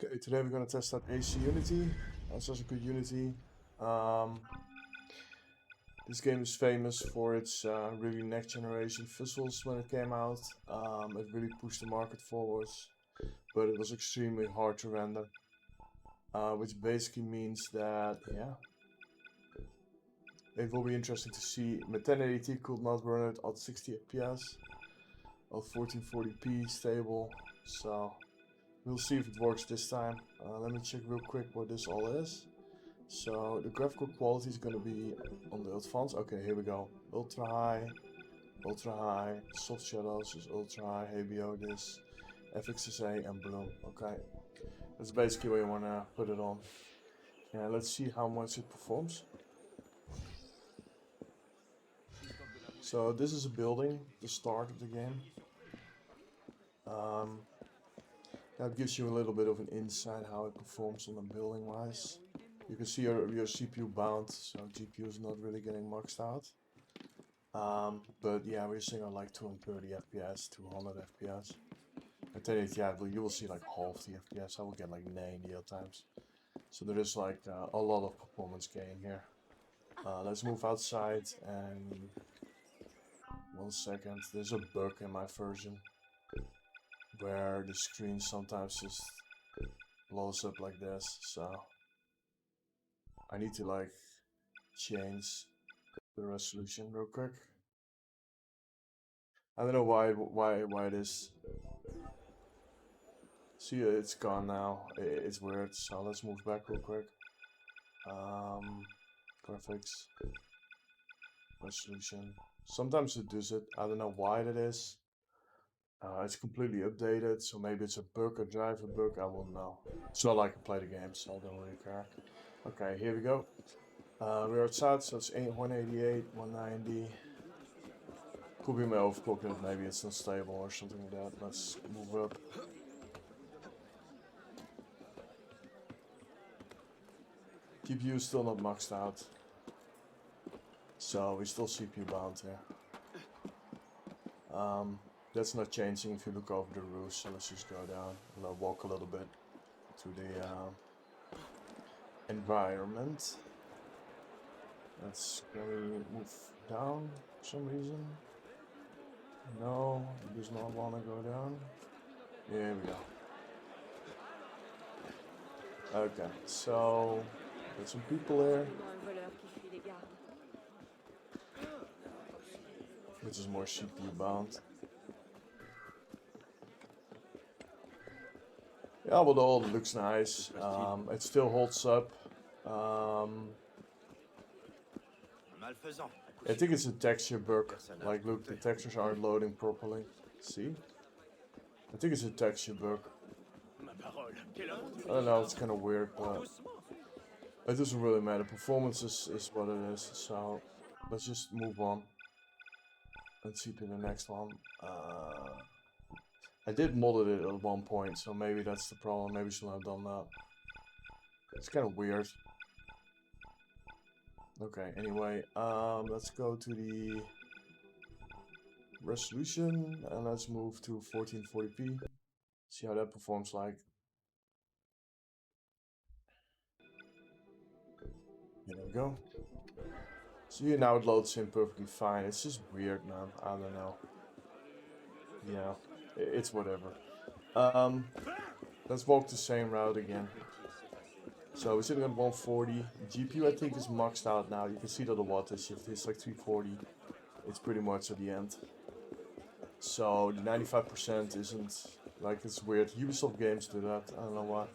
Okay, today we're going to test out AC Unity. That's also good Unity. This game is famous for its really next generation visuals when it came out. It really pushed the market forwards, but it was extremely hard to render. Which basically means that, yeah, it will be interesting to see. My 1080 could not run it at 60 FPS, at 1440p stable, so we'll see if it works this time. Let me check real quick what this all is. So the graphical quality is going to be on the advanced. Okay, here we go. Ultra high, soft shadows is ultra high, HBO this, FXSA and bloom. Okay, that's basically where you want to put it on. Yeah, let's see how much it performs. So this is a building, the start of the game. That gives you a little bit of an insight how it performs on the building wise. You can see your CPU bound, so GPU is not really getting maxed out. But yeah, we're seeing on like 230 FPS, 200 FPS. At 1080 you will see like half the FPS. I will get like 90 at times. So there is like a lot of performance gain here. Let's move outside and 1 second. There's a bug in my version where the screen sometimes just blows up like this. So I need to like change the resolution real quick. I don't know why it is. See, it's gone now. It's weird. So let's move back real quick. Graphics, resolution. Sometimes it does it. I don't know why that is. It's completely updated, so maybe it's a bug, a driver bug. I won't know. It's not like I play the game, so I don't really care. Okay, here we go. We're outside, so it's 188, 190. Could be my overclocking, maybe it's not stable or something like that. Let's move up. GPU is still not maxed out, so we still CPU bound here. That's not changing if you look over the roof, so let's just go down and I'll walk a little bit to the environment. Let's move down for some reason. No, it does not want to go down. Here we go. Okay, so there's some people there, which is more CPU bound. Yeah, well, the all looks nice. It still holds up. I think it's a texture bug. Like, look, the textures aren't loading properly. See? I think it's a texture bug. I don't know, it's kind of weird, but it doesn't really matter. Performance is what it is, so let's just move on. Let's see to the next one. I did modded it at one point, so maybe that's the problem. Maybe I shouldn't have done that. It's kind of weird. Okay, anyway, let's go to the resolution and let's move to 1440p. See how that performs like. There we go. See, now it loads in perfectly fine. It's just weird, man. I don't know. Yeah, it's whatever. Let's walk the same route again. So we're sitting at 140. GPU I think is maxed out now. You can see that the water shift is like 340. It's pretty much at the end. So the 95% isn't like, it's weird. Ubisoft games do that. I don't know why.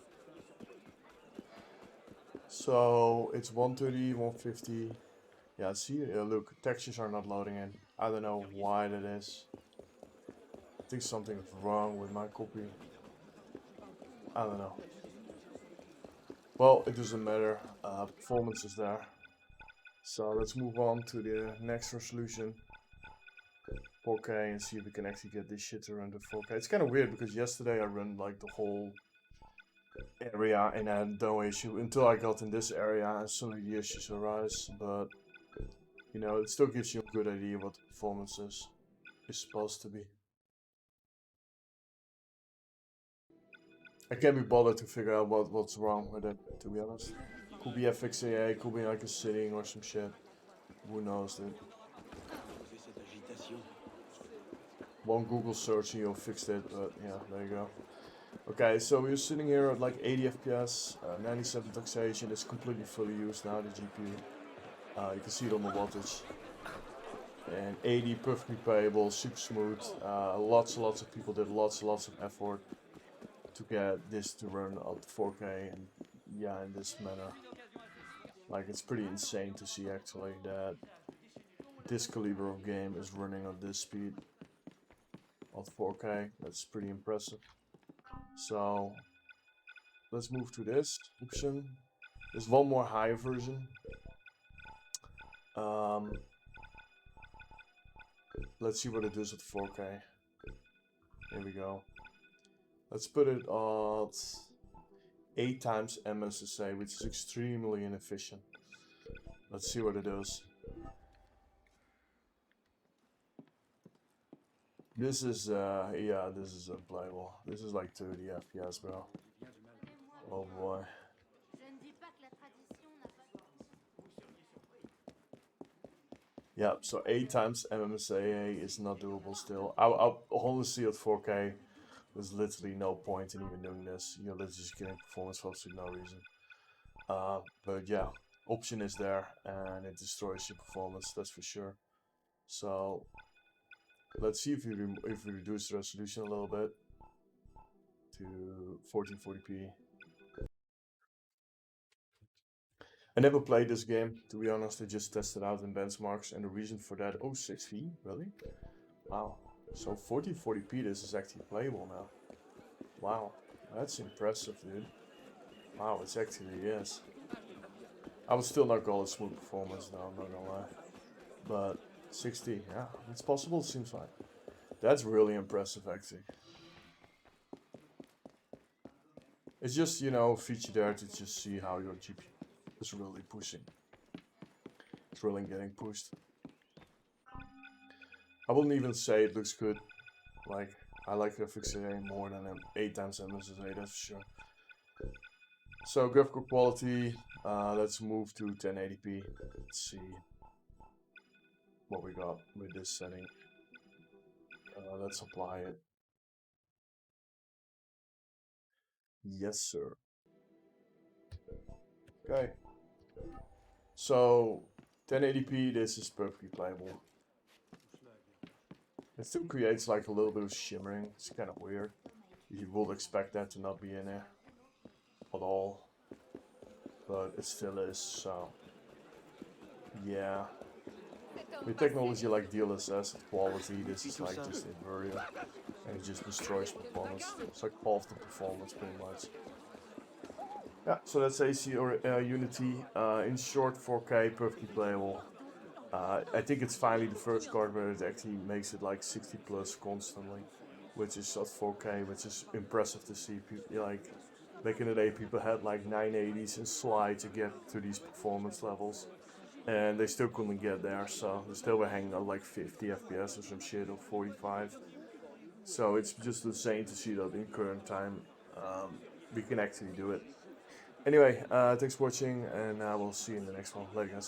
So it's 130, 150. Yeah, see, look, textures are not loading in. I don't know why that is. I think something's wrong with my copy. I don't know. Well, it doesn't matter. Performance is there. So let's move on to the next resolution. 4K and see if we can actually get this shit to run to 4K. It's kind of weird because yesterday I ran like the whole area and I had no issue until I got in this area and suddenly the issues arise. But you know, it still gives you a good idea what the performance is supposed to be. I can't be bothered to figure out what's wrong with it, to be honest. Could be FXAA, could be like a sitting or some shit. Who knows, dude? One Google search and you'll fix it, but yeah, there you go. Okay, so we're sitting here at like 80 FPS, 97 taxation. It's completely fully used now, the GPU. You can see it on the wattage. And 80 perfectly playable, super smooth. Lots of people did lots of effort to get this to run at 4K, and yeah, in this manner. Like, it's pretty insane to see actually that this caliber of game is running at this speed at 4K. That's pretty impressive. So let's move to this option. There's one more higher version. Let's see what it does at 4K. Here we go. Let's put it at 8 times MSSA, which is extremely inefficient. Let's see what it does. This is, yeah, this is unplayable. This is like 30 FPS, bro. Oh boy. Yeah, so 8 times MMSAA is not doable still. I'll honestly at 4K, there's literally no point in even doing this. You're literally just getting performance drops for no reason. But yeah, option is there and it destroys your performance, that's for sure. So let's see if we reduce the resolution a little bit to 1440p. I never played this game, to be honest. I just tested out in benchmarks, and the reason for that, oh, 6V, really? Wow. So 1440p, this is actually playable now. Wow, that's impressive, dude. Wow, it actually is. I would still not call it smooth performance, though, I'm not gonna lie. But 60, yeah, it's possible, seems like. That's really impressive, actually. It's just, you know, feature there to just see how your GPU is really pushing. It's really getting pushed. I wouldn't even say it looks good. Like, I like FXAA more than 8 times MSSA, that's for sure. So graphical quality, let's move to 1080p. Let's see what we got with this setting. Let's apply it. Yes, sir. Okay. So 1080p, this is perfectly playable. It still creates like a little bit of shimmering. It's kind of weird. You would expect that to not be in there at all, but it still is. So yeah. With technology like DLSS quality, this is like just inverted, and it just destroys performance. It's like half the performance pretty much. Yeah, so that's AC or Unity. In short, 4K, perfectly playable. I think it's finally the first card where it actually makes it like 60 plus constantly, which is at 4K, which is impressive to see. People, like back in the day, people had like 980s and slide to get to these performance levels, and they still couldn't get there. So they still were hanging out like 50 FPS or some shit, or 45. So it's just insane to see that in current time we can actually do it. Anyway, thanks for watching, and I will see you in the next one. Later, guys.